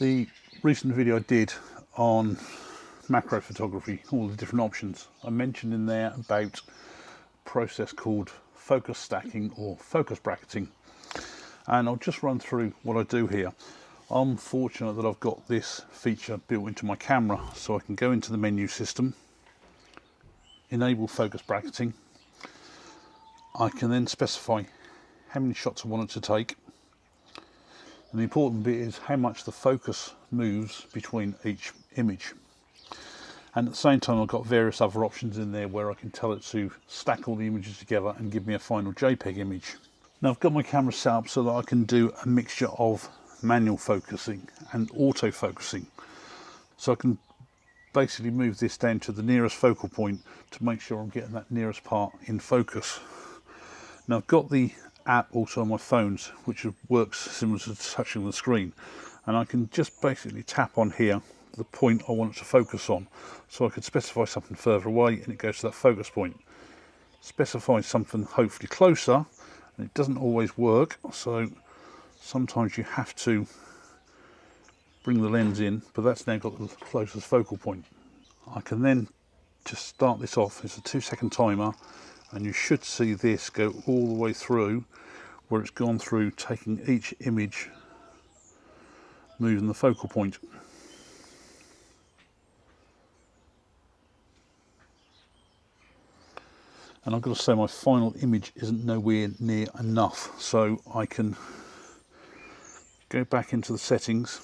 The recent video I did on macro photography, all the different options, I mentioned in there about a process called focus stacking or focus bracketing, and I'll just run through what I do here. I'm fortunate that I've got this feature built into my camera, so I can go into the menu system, enable focus bracketing. I can then specify how many shots I want it to take, and the important bit is how much the focus moves between each image. And at the same time, I've got various other options in there where I can tell it to stack all the images together and give me a final JPEG image. Now I've got my camera set up so that I can do a mixture of manual focusing and auto focusing, so I can basically move this down to the nearest focal point to make sure I'm getting that nearest part in focus. Now I've got the app also on my phones, which works similar to touching the screen, and I can just basically tap on here the point I want it to focus on. So I could specify something further away and it goes to that focus point. Specify something hopefully closer, and it doesn't always work, so sometimes you have to bring the lens in, but that's now got the closest focal point. I can then just start this off. It's a 2-second timer, and you should see this go all the way through, where it's gone through taking each image, moving the focal point. And I've got to say my final image isn't nowhere near enough, so I can go back into the settings.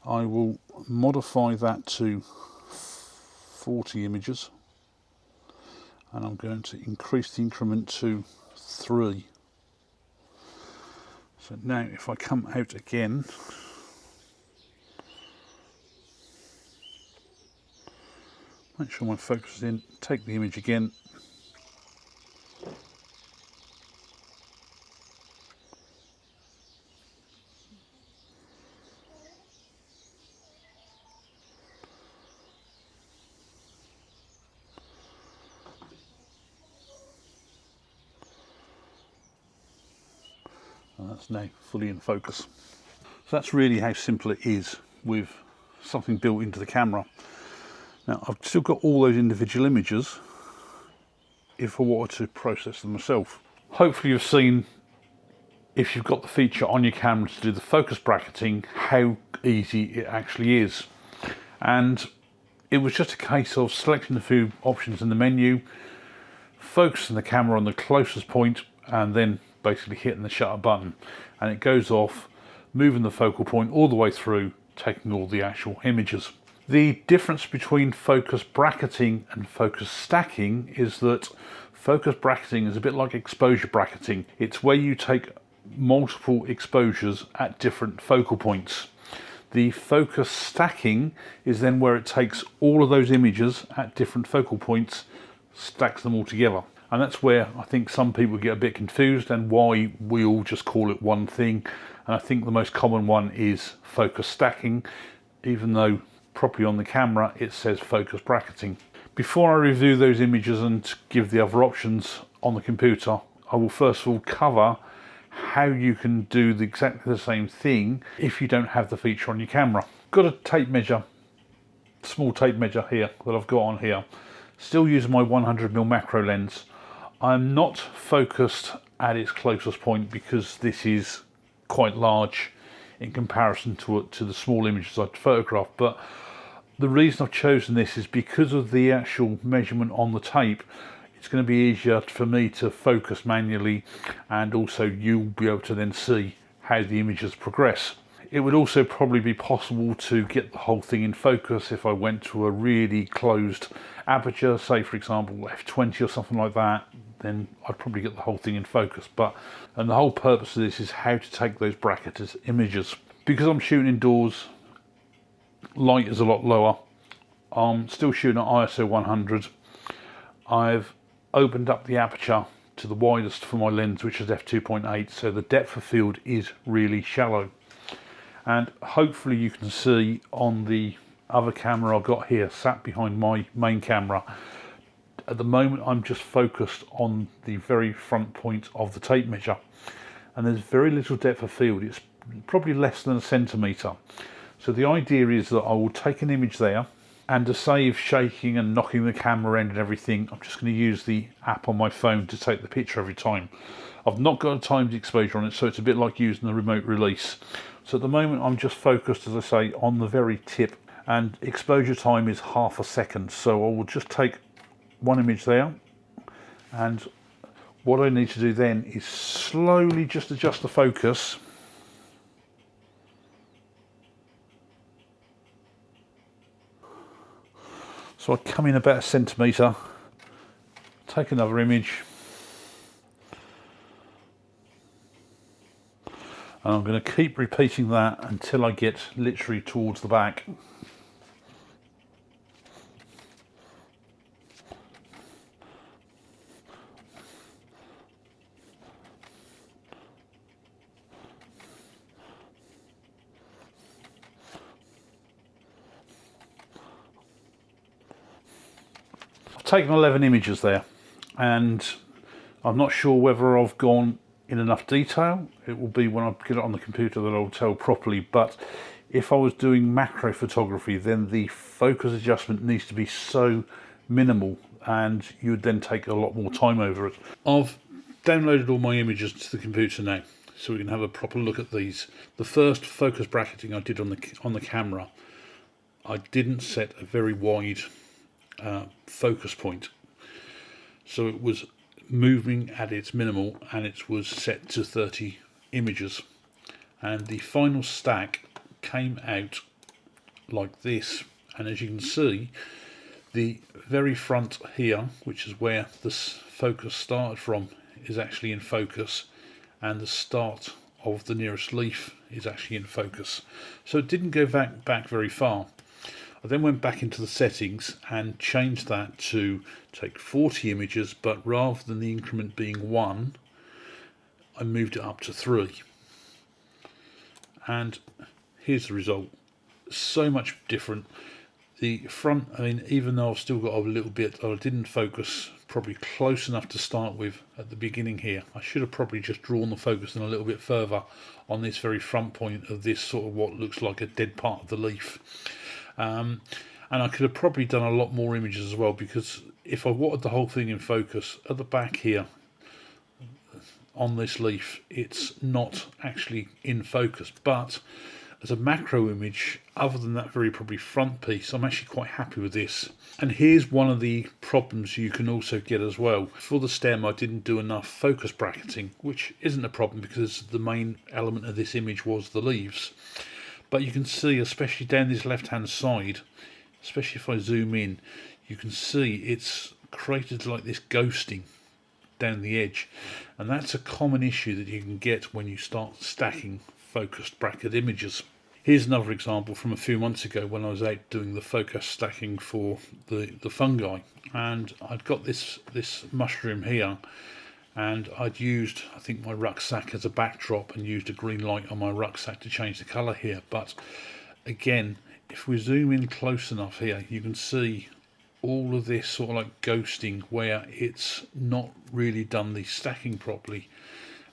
I will modify that to 40 images, and I'm going to increase the increment to 3. So now if I come out again, make sure my focus is in, take the image again, and that's now fully in focus. So that's really how simple it is with something built into the camera. Now I've still got all those individual images if I wanted to process them myself. Hopefully you've seen, if you've got the feature on your camera to do the focus bracketing, how easy it actually is. And it was just a case of selecting a few options in the menu, focusing the camera on the closest point, and then basically hitting the shutter button, and it goes off, moving the focal point all the way through, taking all the actual images. The difference between focus bracketing and focus stacking is that focus bracketing is a bit like exposure bracketing. It's where you take multiple exposures at different focal points. The focus stacking is then where it takes all of those images at different focal points, stacks them all together. And that's where I think some people get a bit confused, and why we all just call it one thing. And I think the most common one is focus stacking, even though properly on the camera it says focus bracketing. Before I review those images and give the other options on the computer, I will first of all cover how you can do exactly the same thing if you don't have the feature on your camera. Got a tape measure, small tape measure here that I've got on here. Still using my 100mm macro lens. I'm not focused at its closest point because this is quite large in comparison to the small images I'd photographed, but the reason I've chosen this is because of the actual measurement on the tape. It's going to be easier for me to focus manually, and also you'll be able to then see how the images progress. It would also probably be possible to get the whole thing in focus if I went to a really closed aperture, say for example f20 or something like that, then I'd probably get the whole thing in focus. And the whole purpose of this is how to take those bracketed images. Because I'm shooting indoors, light is a lot lower. I'm still shooting at ISO 100. I've opened up the aperture to the widest for my lens, which is f2.8, so the depth of field is really shallow. And hopefully you can see on the other camera I've got here, sat behind my main camera, at the moment I'm just focused on the very front point of the tape measure, and there's very little depth of field. It's probably less than a centimetre. So the idea is that I will take an image there, and to save shaking and knocking the camera around and everything, I'm just going to use the app on my phone to take the picture every time. I've not got a timed exposure on it, so it's a bit like using the remote release. So at the moment I'm just focused, as I say, on the very tip, and exposure time is half a second. So I will just take one image there, and what I need to do then is slowly just adjust the focus. So I come in about a centimetre, take another image, and I'm going to keep repeating that until I get literally towards the back. Taken 11 images there, and I'm not sure whether I've gone in enough detail. It will be when I get it on the computer that I'll tell properly, but if I was doing macro photography, then the focus adjustment needs to be so minimal, and you would then take a lot more time over it. I've downloaded all my images to the computer now, so we can have a proper look at these. The first focus bracketing I did on the camera, I didn't set a very wide focus point, so it was moving at its minimal, and it was set to 30 images, and the final stack came out like this. And as you can see, the very front here, which is where this focus started from, is actually in focus, and the start of the nearest leaf is actually in focus, so it didn't go back very far. I then went back into the settings and changed that to take 40 images, but rather than the increment being 1, I moved it up to 3. And here's the result. So much different. The front, I mean, even though I've still got a little bit, I didn't focus probably close enough to start with at the beginning here. I should have probably just drawn the focus in a little bit further on this very front point of this sort of what looks like a dead part of the leaf. And I could have probably done a lot more images as well, because if I wanted the whole thing in focus, at the back here on this leaf, it's not actually in focus. But as a macro image, other than that very probably front piece, I'm actually quite happy with this. And here's one of the problems you can also get as well. For the stem, I didn't do enough focus bracketing, which isn't a problem because the main element of this image was the leaves. But you can see, especially down this left hand side, especially if I zoom in, you can see it's created like this ghosting down the edge, and that's a common issue that you can get when you start stacking focused bracket images. Here's another example from a few months ago when I was out doing the focus stacking for the fungi, and I'd got this mushroom here, and I'd used, I think, my rucksack as a backdrop and used a green light on my rucksack to change the colour here. But again, if we zoom in close enough here, you can see all of this sort of like ghosting where it's not really done the stacking properly.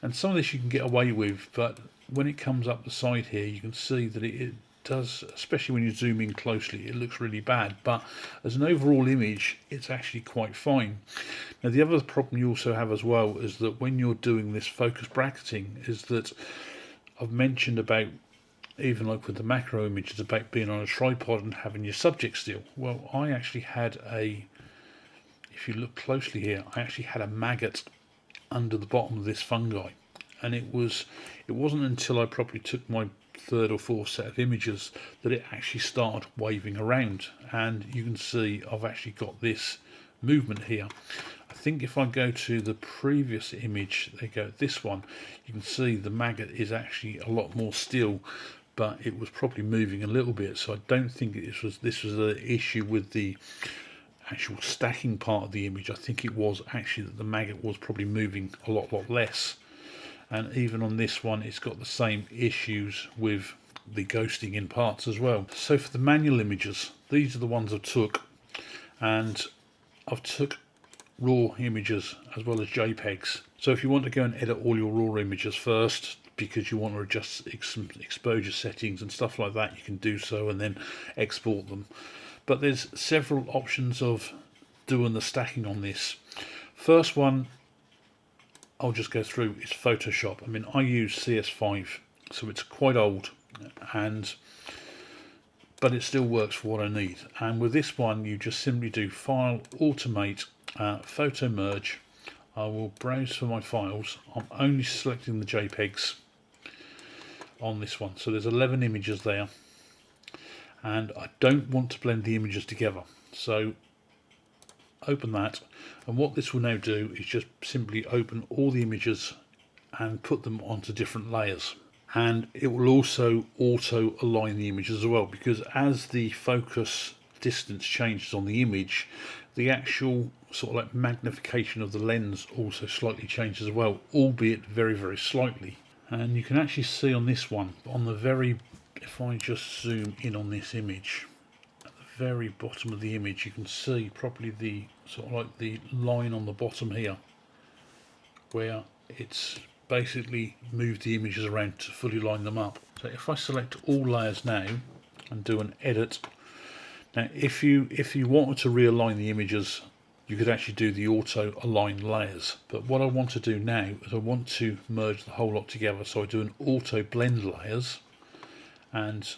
And some of this you can get away with, but when it comes up the side here, you can see that it does, especially when you zoom in closely, it looks really bad. But as an overall image, it's actually quite fine. Now the other problem you also have as well is that when you're doing this focus bracketing, is that I've mentioned about, even like with the macro images, about being on a tripod and having your subject still. Well, I actually had if you look closely here, I actually had a maggot under the bottom of this fungi, and it wasn't until I probably took my third or fourth set of images that it actually started waving around. And you can see I've actually got this movement here. I think if I go to the previous image, they go this one, you can see the maggot is actually a lot more still, but it was probably moving a little bit. So I don't think this was an issue with the actual stacking part of the image. I think it was actually that the maggot was probably moving a lot less. And even on this one, it's got the same issues with the ghosting in parts as well. So for the manual images, these are the ones I took, and I've took raw images as well as JPEGs. So if you want to go and edit all your raw images first, because you want to adjust some exposure settings and stuff like that, you can do so and then export them. But there's several options of doing the stacking on this. First one I'll just go through is Photoshop. I mean, I use CS5, so it's quite old, but it still works for what I need. And with this one, you just simply do File, Automate, Photo Merge. I will browse for my files. I'm only selecting the JPEGs on this one. So there's 11 images there, and I don't want to blend the images together. So open that, and what this will now do is just simply open all the images and put them onto different layers. And it will also auto align the images as well, because as the focus distance changes on the image, the actual sort of like magnification of the lens also slightly changes as well, albeit very, very slightly. And you can actually see on this one, on the very, if I just zoom in on this image, at the very bottom of the image, you can see probably the sort of like the line on the bottom here, where it's basically moved the images around to fully line them up. So if I select all layers now and do an edit, now if you wanted to realign the images, you could actually do the auto align layers. But what I want to do now is I want to merge the whole lot together. So I do an auto blend layers, and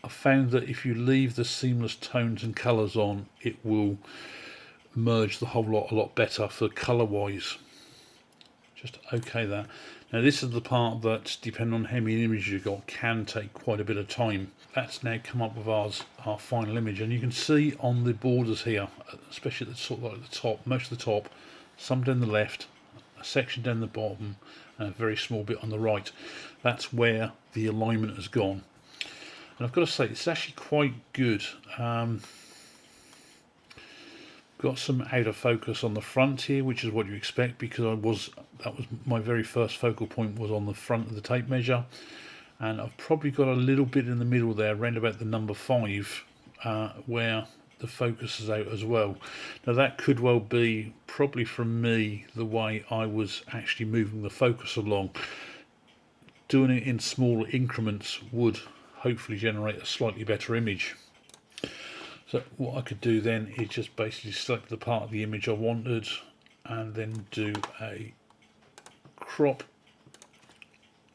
I found that if you leave the seamless tones and colours on, it will merge the whole lot a lot better for colour wise. Just OK that. Now this is the part that, depending on how many images you've got, can take quite a bit of time. That's now come up with our final image, and you can see on the borders here, especially at the sort of like the top, most of the top, some down the left, a section down the bottom, and a very small bit on the right. That's where the alignment has gone. And I've got to say, it's actually quite good. Got some out of focus on the front here, which is what you expect, because that was my very first focal point was on the front of the tape measure, and I've probably got a little bit in the middle there, around about the number 5, where the focus is out as well. Now that could well be probably from me the way I was actually moving the focus along. Doing it in smaller increments would hopefully generate a slightly better image. So what I could do then is just basically select the part of the image I wanted and then do a crop,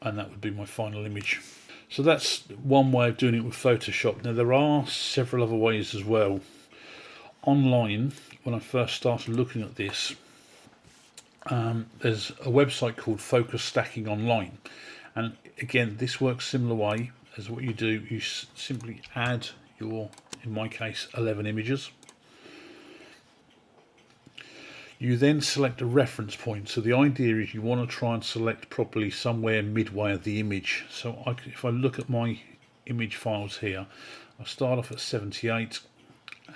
and that would be my final image. So that's one way of doing it with Photoshop. Now there are several other ways as well. Online, when I first started looking at this, there's a website called Focus Stacking Online, and again this works similar way as what you do. You simply add your, in my case, 11 images. You then select a reference point. So the idea is you want to try and select properly somewhere midway of the image. So if I look at my image files here, I start off at 78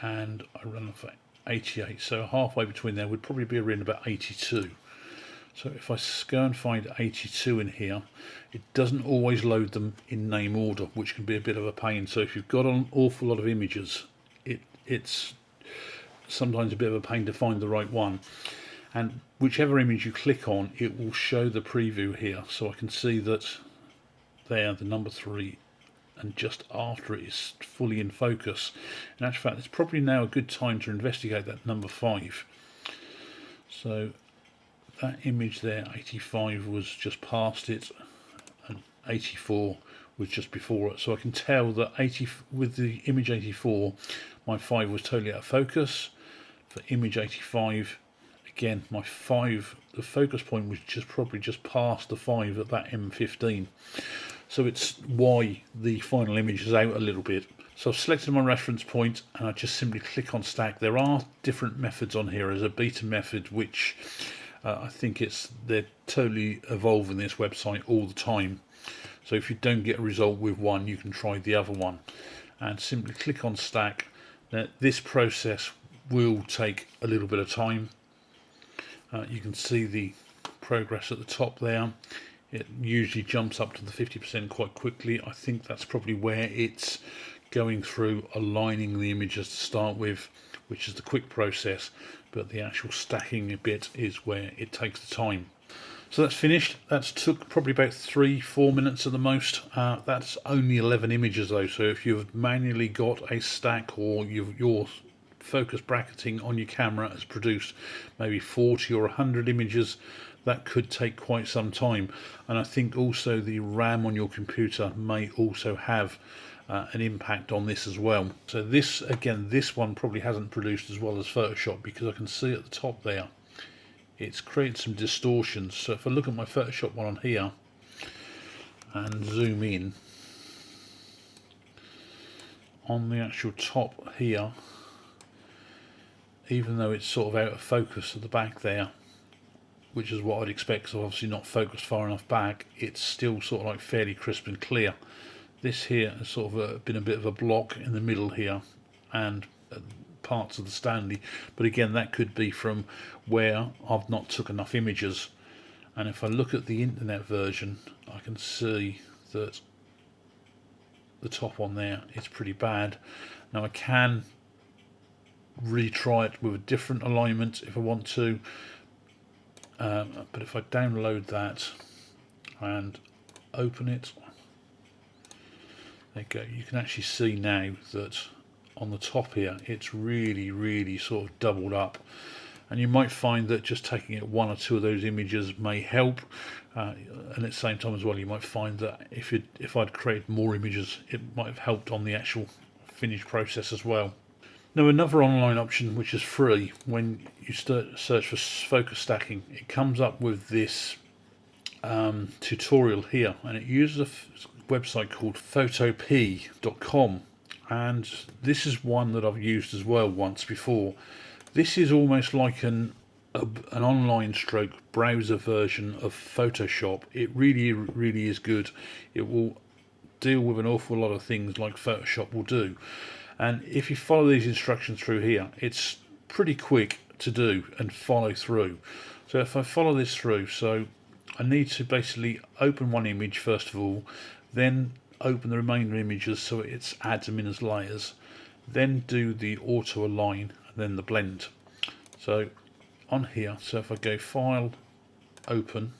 and I run off at 88. So halfway between there would probably be around about 82. So if I go and find 82 in here, it doesn't always load them in name order, which can be a bit of a pain. So if you've got an awful lot of images, it's sometimes a bit of a pain to find the right one. And whichever image you click on, it will show the preview here. So I can see that there, the number 3, and just after it is fully in focus. In actual fact, it's probably now a good time to investigate that number 5. So that image there, 85, was just past it, and 84 was just before it. So I can tell that with the image 84, my 5 was totally out of focus. For image 85, again, my 5, the focus point was probably just past the 5 at that M15. So it's why the final image is out a little bit. So I've selected my reference point and I just simply click on stack. There are different methods on here. There's a beta method, which I think they're totally evolving this website all the time. So if you don't get a result with one, you can try the other one and simply click on stack. Now this process will take a little bit of time. You can see the progress at the top there. It usually jumps up to the 50% quite quickly. I think that's probably where it's going through aligning the images to start with, which is the quick process, but the actual stacking bit is where it takes the time. So that's finished. That's took probably about 3-4 minutes at the most. That's only 11 images though, so if you've manually got a stack, or your focus bracketing on your camera has produced maybe 40 or 100 images, that could take quite some time. And I think also the RAM on your computer may also have an impact on this as well. So this, again, this one probably hasn't produced as well as Photoshop, because I can see at the top there it's created some distortions. So if I look at my Photoshop one on here and zoom in on the actual top here, even though it's sort of out of focus at the back there, which is what I'd expect, so obviously not focused far enough back, it's still sort of like fairly crisp and clear. This here has sort of been a bit of a block in the middle here, and parts of the Stanley, but again that could be from where I've not took enough images. And if I look at the internet version, I can see that the top one there is pretty bad. Now I can retry it with a different alignment if I want to, but if I download that and open it, there you go, you can actually see now that on the top here it's really sort of doubled up. And you might find that just taking it 1 or 2 of those images may help, and at the same time as well you might find that if I'd created more images, it might have helped on the actual finish process as well. Now another online option which is free, when you search for focus stacking, it comes up with this tutorial here, and it uses a website called photopea.com, and this is one that I've used as well once before. This is almost like an online stroke browser version of Photoshop. It really is good. It will deal with an awful lot of things like Photoshop will do. And if you follow these instructions through here, it's pretty quick to do and follow through. So if I follow this through, so I need to basically open one image first of all, then open the remainder images so it adds them in as layers, then do the auto align, and then the blend. So on here, so if I go File, Open,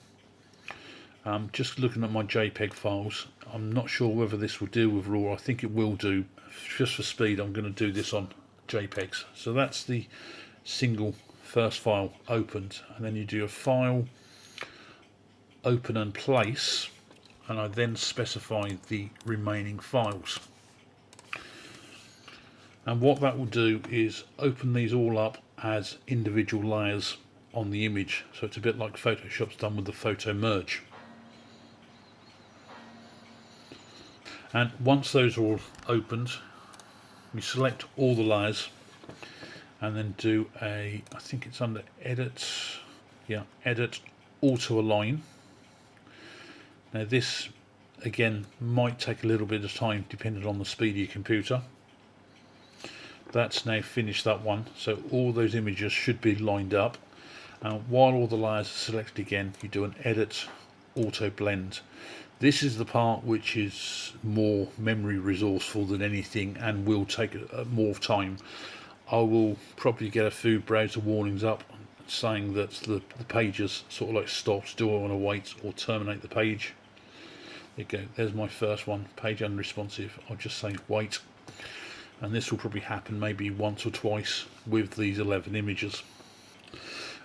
just looking at my JPEG files, I'm not sure whether this will deal with RAW. I think it will do. Just for speed, I'm going to do this on JPEGs. So that's the single first file opened, and then you do a File, Open and Place, and I then specify the remaining files. And what that will do is open these all up as individual layers on the image, so it's a bit like Photoshop's done with the photo merge. And once those are all opened, we select all the layers and then do I think it's under Edit, Edit, Auto Align. Now this again might take a little bit of time depending on the speed of your computer. That's now finished that one, so all those images should be lined up. While all the layers are selected again, you do an Edit, Auto Blend. This is the part which is more memory resourceful than anything and will take more time. I will probably get a few browser warnings up saying that the page has sort of like stopped, do I want to wait or terminate the page. There you go, there's my first one, page unresponsive. I'll just say wait, and this will probably happen maybe once or twice with these 11 images.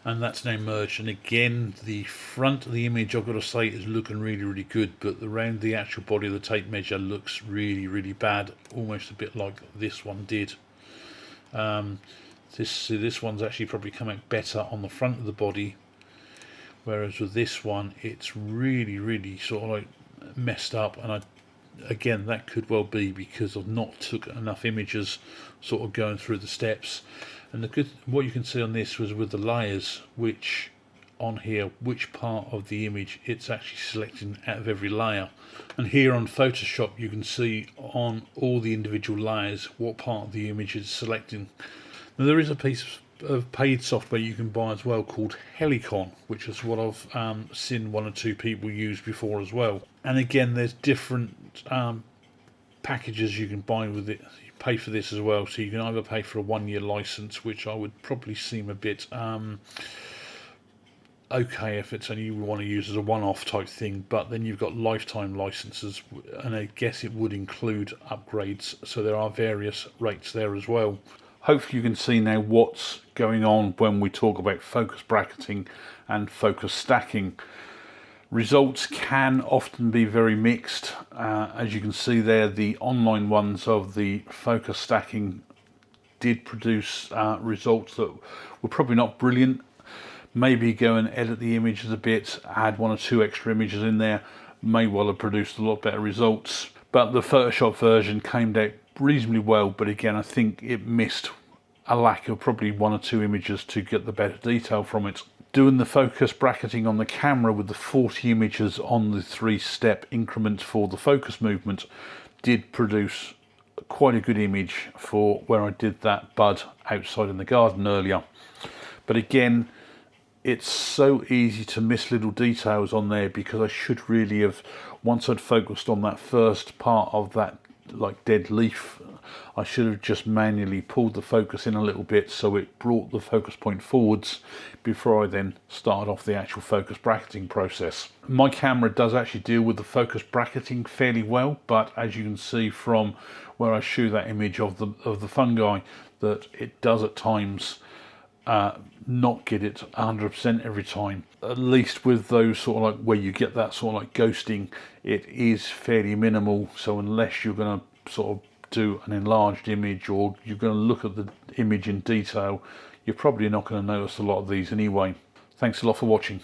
And that's now merged, and again the front of the image, I've got to say, is looking really good, but around the actual body of the tape measure looks really bad, almost a bit like this one did. This one's actually probably come out better on the front of the body, whereas with this one it's really sort of like messed up. And again, that could well be because I've not took enough images sort of going through the steps. And what you can see on this was with the layers, which on here, which part of the image it's actually selecting out of every layer. And here on Photoshop you can see on all the individual layers what part of the image is selecting. Now there is a piece of paid software you can buy as well called Helicon, which is what I've seen 1 or 2 people use before as well. And again, there's different packages you can buy with it. You pay for this as well, so you can either pay for a 1-year license, which I would probably seem a bit okay if it's only you want to use as a one-off type thing, but then you've got lifetime licenses, and I guess it would include upgrades, so there are various rates there as well. Hopefully you can see now what's going on when we talk about focus bracketing and focus stacking. Results can often be very mixed. As you can see there, the online ones of the focus stacking did produce results that were probably not brilliant. Maybe go and edit the images a bit, add 1 or 2 extra images in there, may well have produced a lot better results. But the Photoshop version came out reasonably well, but again I think it missed a lack of probably 1 or 2 images to get the better detail from it. Doing the focus bracketing on the camera with the 40 images on the 3-step increment for the focus movement did produce quite a good image for where I did that bud outside in the garden earlier. But again, it's so easy to miss little details on there, because I should really have, once I'd focused on that first part of that like dead leaf, I should have just manually pulled the focus in a little bit so it brought the focus point forwards before I then started off the actual focus bracketing process. My camera does actually deal with the focus bracketing fairly well, but as you can see from where I show that image of the fungi, that it does at times not get it 100% every time. At least with those sort of like where you get that sort of like ghosting, it is fairly minimal. So unless you're going to sort of do an enlarged image, or you're going to look at the image in detail, you're probably not going to notice a lot of these anyway. Thanks a lot for watching.